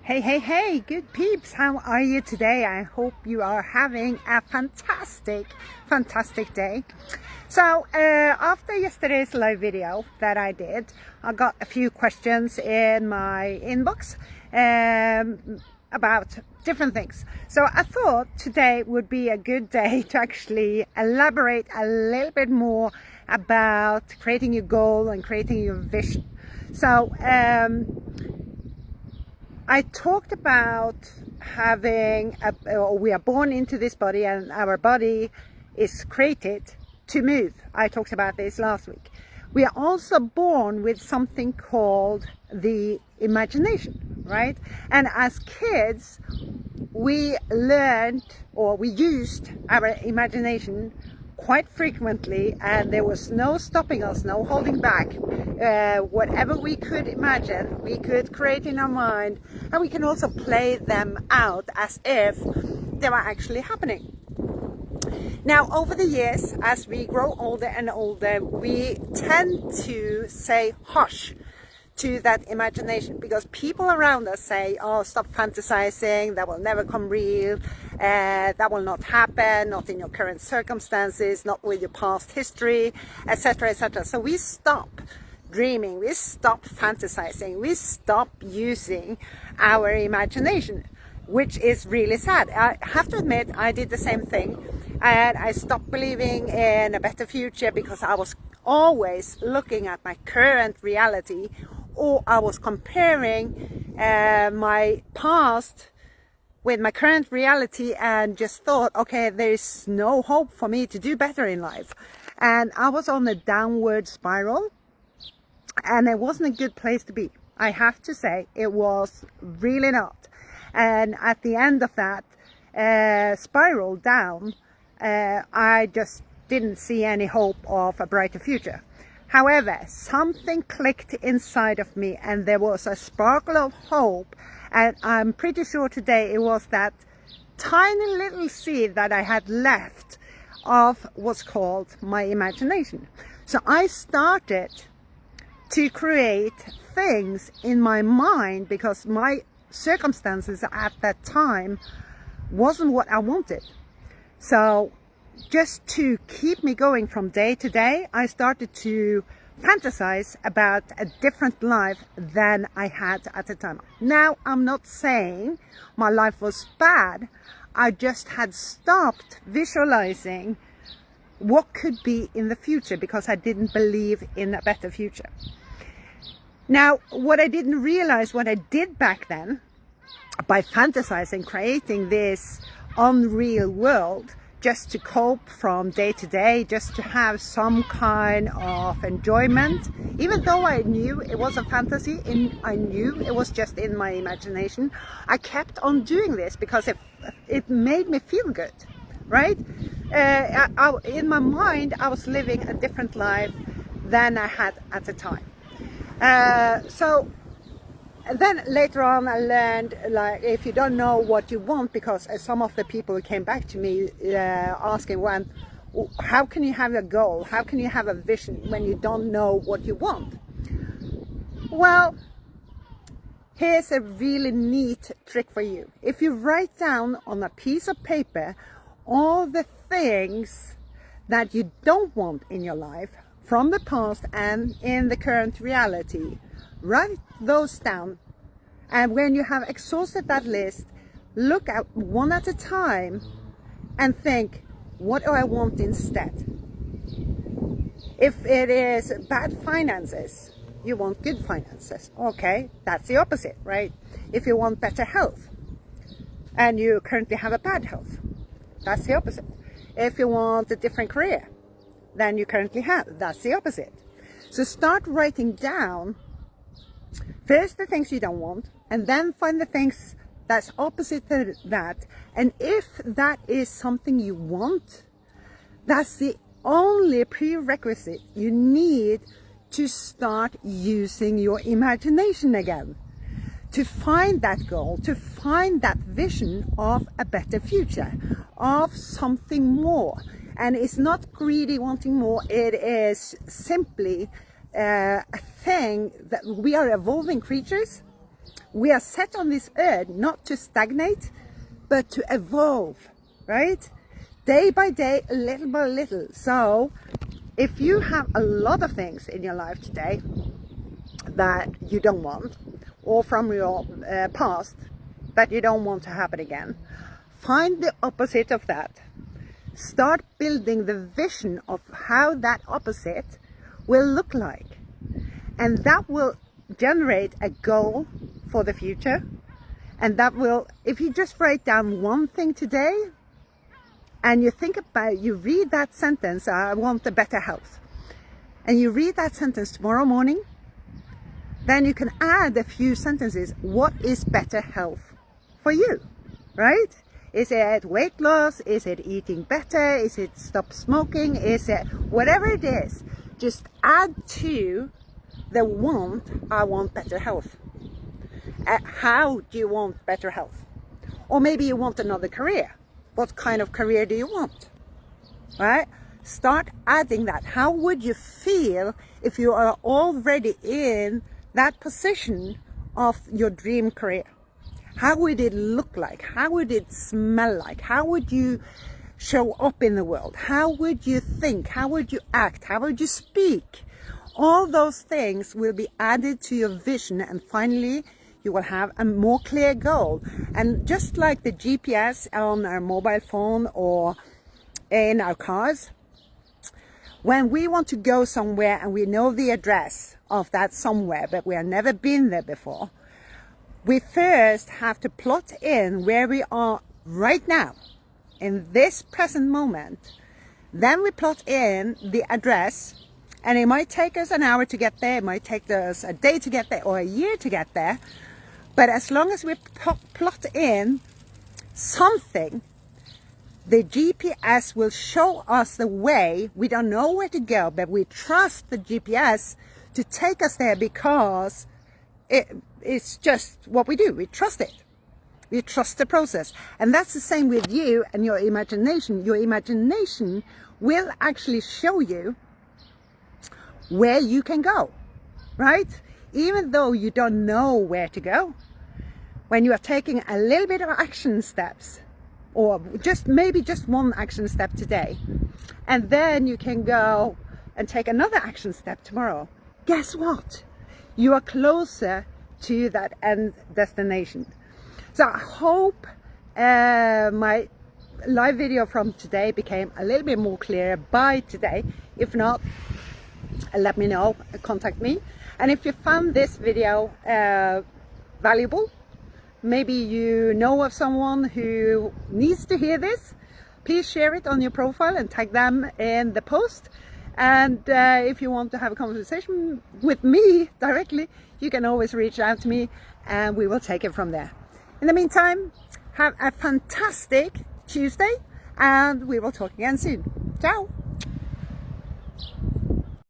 Hey, good peeps. How are you today? I hope you are having a fantastic day. So, after yesterday's live video that I did, I got a few questions in my inbox about different things. So I thought today would be a good day to actually elaborate a little bit more about creating your goal and creating your vision. So, I talked about we are born into this body and our body is created to move. I talked about this last week. We are also born with something called the imagination, right? And as kids, we learned or we used our imagination quite frequently, and there was no stopping us, no holding back. Whatever we could imagine, we could create in our mind, and we can also play them out as if they were actually happening. Now, over the years, as we grow older and older, we tend to say hush to that imagination, because people around us say, oh, stop fantasizing, that will never come real, that will not happen, not in your current circumstances, not with your past history, etc., etc. So we stop dreaming, we stop fantasizing, we stop using our imagination, which is really sad. I have to admit, I did the same thing, and I stopped believing in a better future because I was always looking at my current reality, or I was comparing my past with my current reality and just thought, okay, there's no hope for me to do better in life. And I was on a downward spiral, and it wasn't a good place to be. I have to say, it was really not. And at the end of that spiral down, I just didn't see any hope of a brighter future. However, something clicked inside of me, and there was a sparkle of hope, and I'm pretty sure today it was that tiny little seed that I had left of what's called my imagination. So I started to create things in my mind because my circumstances at that time wasn't what I wanted. So just to keep me going from day to day, I started to fantasize about a different life than I had at the time. Now, I'm not saying my life was bad. I just had stopped visualizing what could be in the future because I didn't believe in a better future. Now, what I didn't realize, what I did back then, by fantasizing, creating this unreal world, just to cope from day to day, just to have some kind of enjoyment, even though I knew it was a fantasy, I knew it was just in my imagination, I kept on doing this because it made me feel good, right? In my mind, I was living a different life than I had at the time. So then later on I learned, like, if you don't know what you want, because some of the people came back to me asking, well, how can you have a goal? How can you have a vision when you don't know what you want? Well, here's a really neat trick for you. If you write down on a piece of paper all the things that you don't want in your life from the past and in the current reality, write those down, and when you have exhausted that list, look at one at a time and think, what do I want instead? If it is bad finances, you want good finances. Okay, that's the opposite, right? If you want better health and you currently have a bad health, that's the opposite. If you want a different career than you currently have, that's the opposite. So start writing down first the things you don't want, and then find the things that's opposite to that. And if that is something you want, that's the only prerequisite you need to start using your imagination again, to find that goal, to find that vision of a better future, of something more. And it's not greedy wanting more, it is simply a thing that we are evolving creatures. We are set on this earth not to stagnate, but to evolve, right? Day by day, little by little. So if you have a lot of things in your life today that you don't want, or from your past that you don't want to happen again, find the opposite of that. Start building the vision of how that opposite will look like. And that will generate a goal for the future. And that will, if you just write down one thing today, and you think about, you read that sentence, I want a better health. And you read that sentence tomorrow morning, then you can add a few sentences. What is better health for you, right? Is it weight loss? Is it eating better? Is it stop smoking? Is it whatever it is? Just add to the want, I want better health. How do you want better health? Or maybe you want another career. What kind of career do you want? Right? Start adding that. How would you feel if you are already in that position of your dream career? How would it look like? How would it smell like? How would you show up in the world? How would you think? How would you act? How would you speak? All those things will be added to your vision, and finally you will have a more clear goal. And just like the GPS on our mobile phone or in our cars, when we want to go somewhere and we know the address of that somewhere, but we have never been there before, we first have to plot in where we are right now, in this present moment. Then we plot in the address, and it might take us an hour to get there, it might take us a day to get there, or a year to get there. But as long as we plot in something, the GPS will show us the way. We don't know where to go, but we trust the GPS to take us there because it's just what we do. We trust it. We trust the process. And that's the same with you and your imagination. Your imagination will actually show you where you can go, right? Even though you don't know where to go, when you are taking a little bit of action steps, or maybe just one action step today, and then you can go and take another action step tomorrow, guess what? You are closer to that end destination. So I hope my live video from today became a little bit more clear by today. If not, let me know, contact me. And if you found this video valuable, maybe you know of someone who needs to hear this, please share it on your profile and tag them in the post. And if you want to have a conversation with me directly, you can always reach out to me and we will take it from there. In the meantime, have a fantastic Tuesday and we will talk again soon. Ciao!